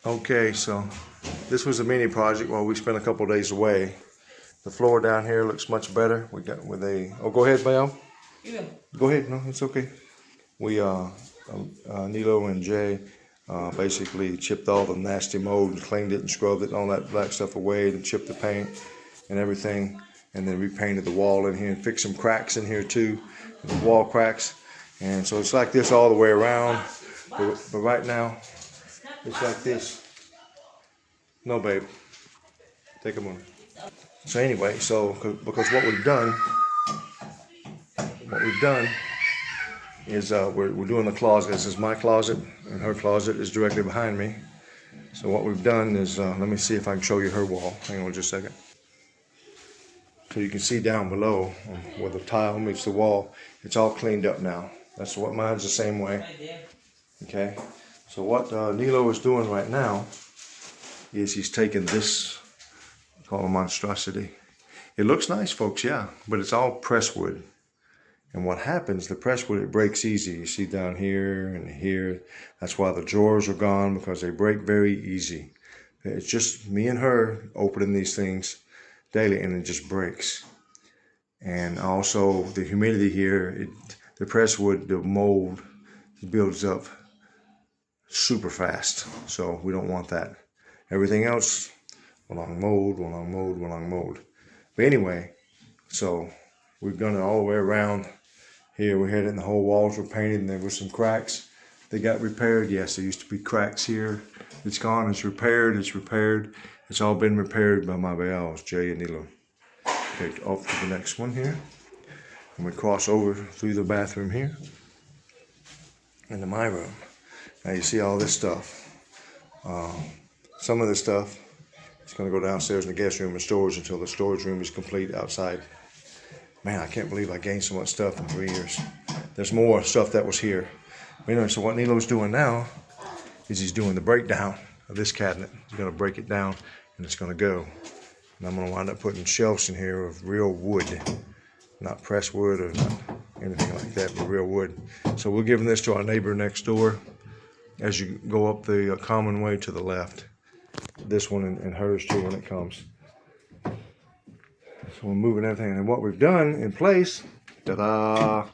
Okay, so this was a mini project while we spent a couple days away. The floor down here looks much better. We got with a, oh, go ahead, Bayo. Yeah. Go ahead, no, it's okay. We, Nilo and Jay, basically chipped all the nasty mold and cleaned it and scrubbed it and all that black stuff away and chipped the paint and everything. And then repainted the wall in here and fixed some cracks in here too, the wall cracks. And so it's like this all the way around. But right now, it's like this. No, babe. Take a moment. So anyway, because what we've done is we're doing the closet. This is my closet, and her closet is directly behind me. So what we've done is, let me see if I can show you her wall. Hang on just a second. So you can see down below where the tile meets the wall, it's all cleaned up now. That's what mine's the same way. Okay. So what Nilo is doing right now is he's taking this, called a monstrosity. It looks nice, folks, yeah, but it's all press wood. And what happens, the press wood, it breaks easy. You see down here and here. That's why the drawers are gone, because they break very easy. It's just me and her opening these things daily, and it just breaks. And also the humidity here, the press wood, the mold builds up super fast. So we don't want that. Everything else, along mold. But anyway, so we've done it all the way around. Here we had it, and the whole walls were painted, and there were some cracks. They got repaired. Yes, there used to be cracks here. It's gone. It's repaired. It's all been repaired by my Baals, Jay and Nilo. Okay, off to the next one here. And we cross over through the bathroom here into my room. Now you see all this stuff. Some of this stuff is going to go downstairs in the guest room and storage until the storage room is complete outside. Man, I can't believe I gained so much stuff in 3 years. There's more stuff that was here. Anyway, so what Nilo's doing now is he's doing the breakdown of this cabinet. He's going to break it down, and it's going to go. And I'm going to wind up putting shelves in here of real wood, not pressed wood or not anything like that, but real wood. So we're giving this to our neighbor next door as you go up the common way to the left. This one and hers too when it comes. So we're moving everything. And what we've done in place, ta-da!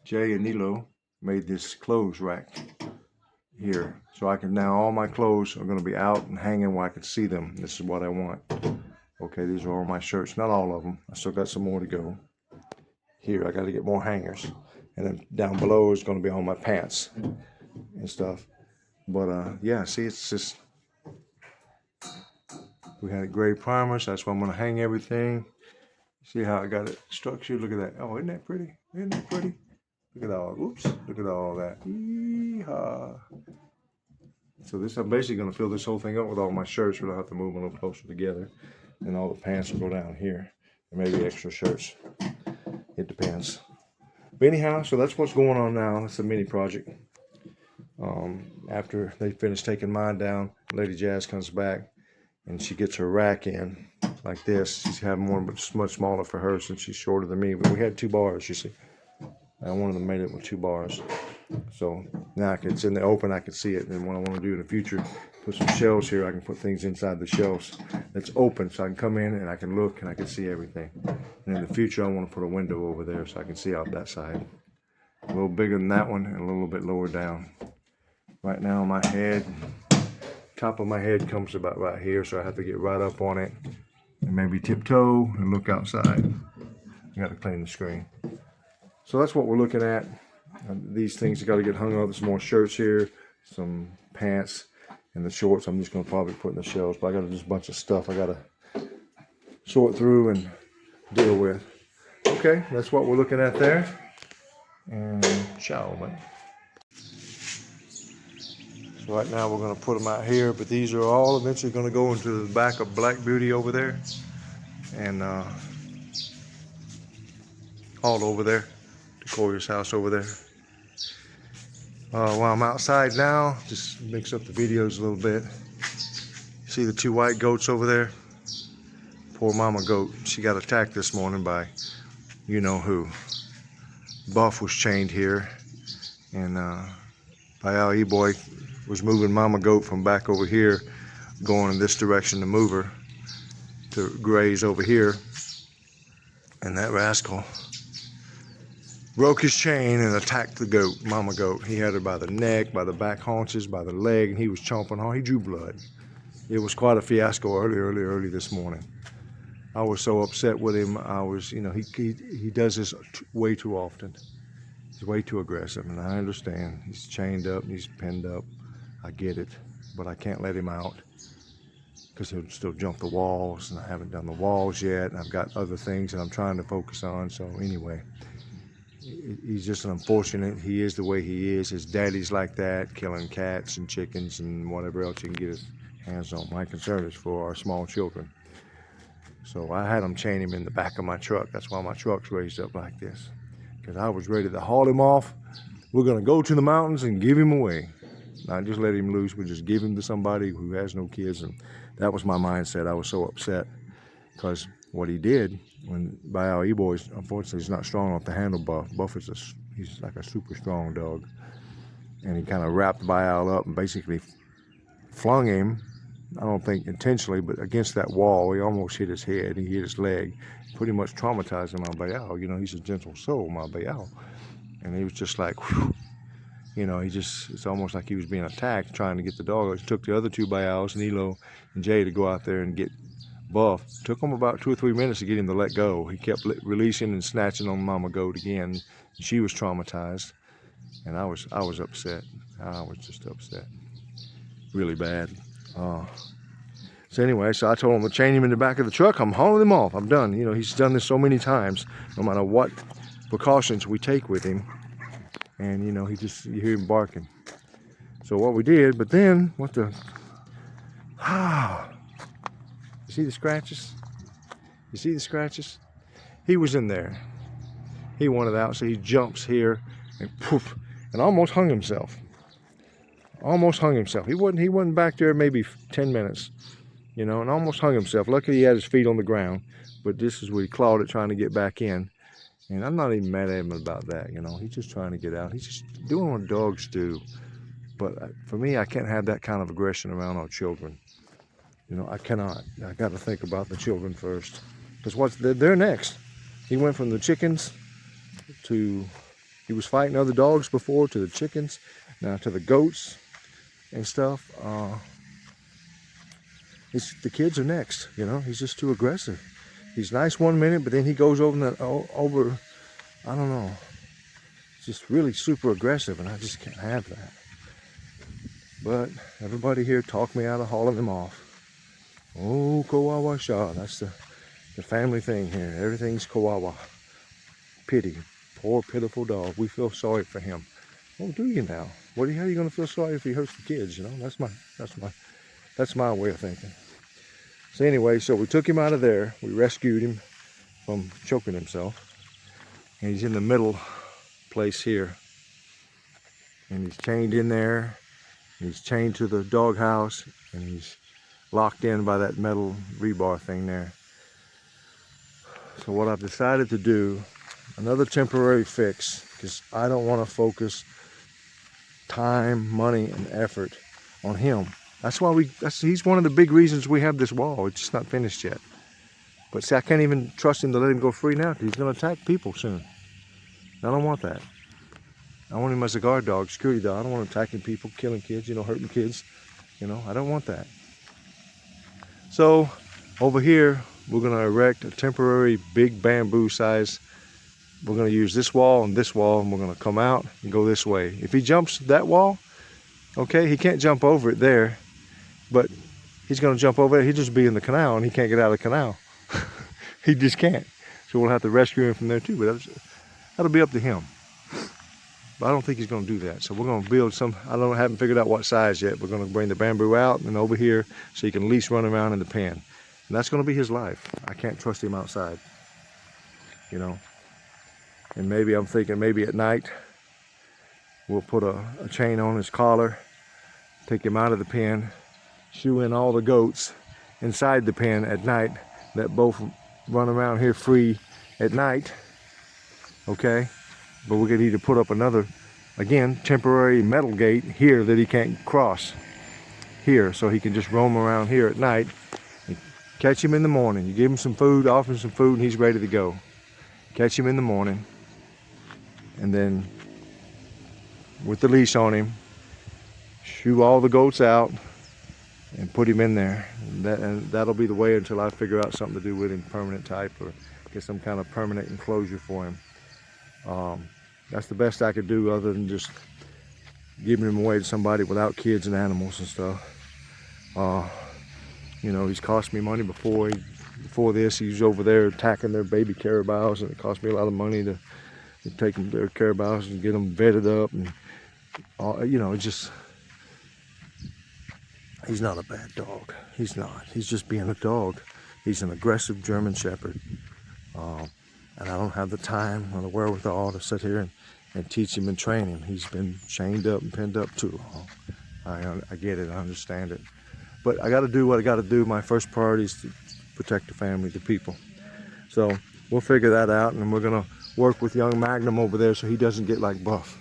Jay and Nilo made this clothes rack here. So I can now, all my clothes are going to be out and hanging where I can see them. This is what I want. Okay, these are all my shirts. Not all of them. I still got some more to go. Here, I got to get more hangers. And then down below is going to be all my pants and stuff. But yeah, see, it's just, we had a gray primer, so that's why I'm going to hang everything. See how I got it structured? Look at that. Oh, isn't that pretty? Isn't that pretty? Look at all, oops, look at all that. Yee-haw. So this, I'm basically going to fill this whole thing up with all my shirts, but I'll have to move them a little closer together. And all the pants will go down here. And maybe extra shirts. It depends. But anyhow, so that's what's going on now. It's a mini project. After they finish taking mine down, Lady Jazz comes back and she gets her rack in like this. She's having one, but it's much smaller for her since she's shorter than me. But we had 2 bars, you see. And one of them made it with 2 bars. So now it's in the open, I can see it. And what I want to do in the future, put some shelves here. I can put things inside the shelves that's open, so I can come in and I can look and I can see everything. And in the future, I want to put a window over there so I can see out that side. A little bigger than that one and a little bit lower down. Right now, my head, top of my head comes about right here, so I have to get right up on it and maybe tiptoe and look outside. I got to clean the screen. So that's what we're looking at. These things got to get hung up. There's more shirts here, some pants, and the shorts I'm just going to probably put in the shelves. But I got just a bunch of stuff I got to sort through and deal with. Okay, that's what we're looking at there. And ciao, man. So right now we're going to put them out here, but these are all eventually going to go into the back of Black Beauty over there. And all over there. Coyer's house over there. While I'm outside now, just mix up the videos a little bit. See the 2 white goats over there? Poor mama goat. She got attacked this morning by you know who. Buff was chained here, and Bayou E-Boy was moving Mama Goat from back over here, going in this direction to move her to graze over here. And that rascal broke his chain and attacked the goat, Mama Goat. He had her by the neck, by the back haunches, by the leg, and he was chomping hard. He drew blood. It was quite a fiasco early this morning. I was so upset with him. I was, you know, he does this way too often. He's way too aggressive, and I understand. He's chained up, and he's pinned up. I get it, but I can't let him out because he'll still jump the walls, and I haven't done the walls yet, and I've got other things that I'm trying to focus on. So anyway, he's just an unfortunate. He is the way he is. His daddy's like that, killing cats and chickens and whatever else he can get his hands on. My concern is for our small children. So I had him chain him in the back of my truck. That's why my truck's raised up like this, because I was ready to haul him off. We're gonna go to the mountains and give him away. Not just let him loose, but just give him to somebody who has no kids. And that was my mindset. I was so upset because what he did, when Bayou E-Boy, unfortunately, he's not strong enough to handle Buff. Buff is he's like a super strong dog. And he kind of wrapped Bayou up and basically flung him, I don't think intentionally, but against that wall. He almost hit his head. He hit his leg. Pretty much traumatized him, my Bayou. You know, he's a gentle soul, my Bayou. And he was just like, whew. You know, it's almost like he was being attacked, trying to get the dog. It took the other two Bayous, Nilo and Jay, to go out there and get Buff. It took him about 2 or 3 minutes to get him to let go. He kept releasing and snatching on Mama Goat again. She was traumatized, and I was upset. I was just upset, really bad. So anyway, so I told him to chain him in the back of the truck. I'm hauling him off. I'm done. You know, he's done this so many times. No matter what precautions we take with him, and you know, you hear him barking. So what we did, but then what the? You see the scratches? You see the scratches? He was in there. He wanted out, so he jumps here and poof, and almost hung himself. Almost hung himself. He wasn't back there maybe 10 minutes, you know, and almost hung himself. Luckily he had his feet on the ground, but this is where he clawed it trying to get back in. And I'm not even mad at him about that, you know. He's just trying to get out. He's just doing what dogs do. But for me, I can't have that kind of aggression around our children. You know, I cannot. I got to think about the children first, because they're next. He went from the chickens to, he was fighting other dogs before, to the chickens, now to the goats and stuff. The kids are next, you know. He's just too aggressive. He's nice 1 minute, but then he goes over, I don't know, just really super aggressive, and I just can't have that. But everybody here talked me out of hauling him off. Oh, Kawawa Shaw, that's the family thing here. Everything's Kawawa. Pity, poor pitiful dog. We feel sorry for him. Oh, do you now? How are you going to feel sorry if he hurts the kids? You know, that's my way of thinking. So anyway, so we took him out of there. We rescued him from choking himself. And he's in the middle place here. And he's chained in there. And he's chained to the doghouse. And he's locked in by that metal rebar thing there. So what I've decided to do, another temporary fix, because I don't want to focus time, money, and effort on him. He's one of the big reasons we have this wall. It's just not finished yet. But see, I can't even trust him to let him go free now, because he's going to attack people soon. I don't want that. I want him as a guard dog, security dog. I don't want him attacking people, killing kids, you know, hurting kids. You know, I don't want that. So over here, we're going to erect a temporary big bamboo size. We're going to use this wall, and we're going to come out and go this way. If he jumps that wall, okay, he can't jump over it there. But he's going to jump over it. He'll just be in the canal, and he can't get out of the canal. He just can't. So we'll have to rescue him from there too. But that'll be up to him. But I don't think he's going to do that. So we're going to build some. I haven't figured out what size yet. We're going to bring the bamboo out and over here so he can at least run around in the pen. And that's going to be his life. I can't trust him outside. You know. And maybe I'm thinking maybe at night we'll put a chain on his collar, take him out of the pen, shoe in all the goats inside the pen at night, let both run around here free at night, okay? But we're gonna need to put up a again, temporary metal gate here that he can't cross here, so he can just roam around here at night. You catch him in the morning, you give him some food, offer him some food, and he's ready to go. Catch him in the morning, and then with the leash on him, shoo all the goats out and put him in there. And that'll be the way until I figure out something to do with him, permanent type, or get some kind of permanent enclosure for him. That's the best I could do, other than just giving him away to somebody without kids and animals and stuff. You know, he's cost me money before. Before this, he was over there attacking their baby carabaos, and it cost me a lot of money to take them their carabaos and get them vetted up. And you know, it's just, he's not a bad dog. He's not. He's just being a dog. He's an aggressive German Shepherd. And I don't have the time or the wherewithal to sit here and teach him and train him. He's been chained up and pinned up too long. I get it, I understand it. But I gotta do what I gotta do. My first priority is to protect the family, the people. So we'll figure that out, and we're gonna work with young Magnum over there so he doesn't get like Buff.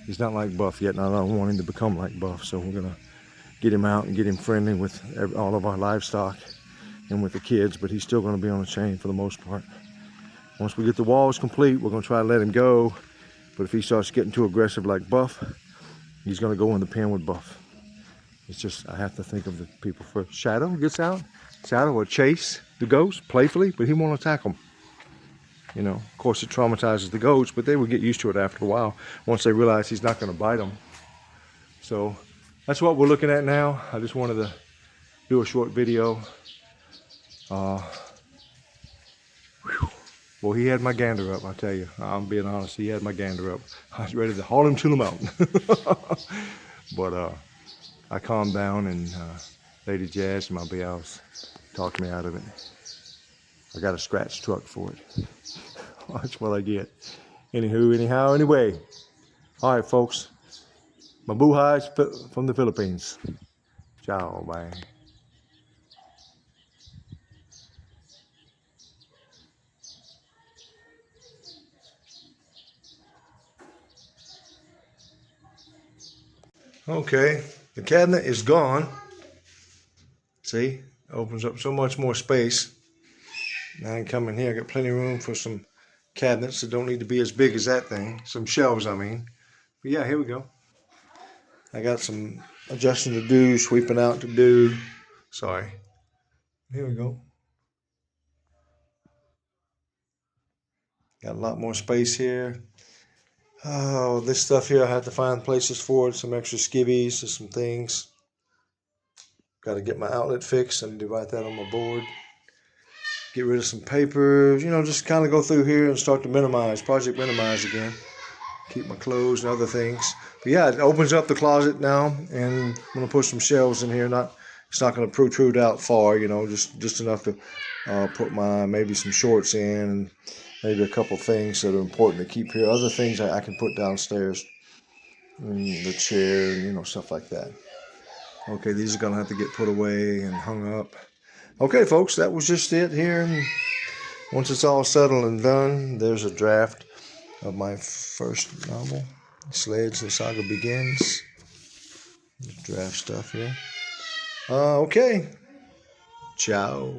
He's not like Buff yet, and I don't want him to become like Buff. So we're gonna get him out and get him friendly with all of our livestock and with the kids, but he's still gonna be on a chain for the most part. Once we get the walls complete, we're gonna try to let him go. But if he starts getting too aggressive like Buff, he's gonna go in the pen with Buff. It's just, I have to think of the people first. Shadow gets out. Shadow will chase the goats playfully, but he won't attack them. You know, of course it traumatizes the goats, but they will get used to it after a while once they realize he's not gonna bite them. So that's what we're looking at now. I just wanted to do a short video. Well, he had my gander up, I tell you. I'm being honest, he had my gander up. I was ready to haul him to the mountain. But I calmed down, and Lady Jazz and my BLs talked me out of it. I got a scratch truck for it. That's what I get. Anyhow, anyway. All right, folks. Mabuhay from the Philippines. Ciao, bye. Okay, the cabinet is gone. See, opens up so much more space. Now I can come in here, I got plenty of room for some cabinets that don't need to be as big as that thing. Some shelves, I mean. But yeah, here we go. I got some adjusting to do, sweeping out to do. Sorry. Here we go. Got a lot more space here. Oh, this stuff here I have to find places for it. Some extra skivvies or some things. Got to get my outlet fixed. I need to write that on my board. Get rid of some papers. You know, just kind of go through here and start to minimize, project minimize again. Keep my clothes and other things. But yeah, it opens up the closet now, and I'm gonna put some shelves in here. It's not gonna protrude out far, you know, just enough to put maybe some shorts in, and maybe a couple things that are important to keep here. Other things I can put downstairs, the chair, you know, stuff like that. Okay, these are gonna have to get put away and hung up. Okay, folks, that was just it here. And once it's all settled and done, there's a draft of my first novel, Sleds, the Saga Begins. Draft stuff here. Okay. Ciao.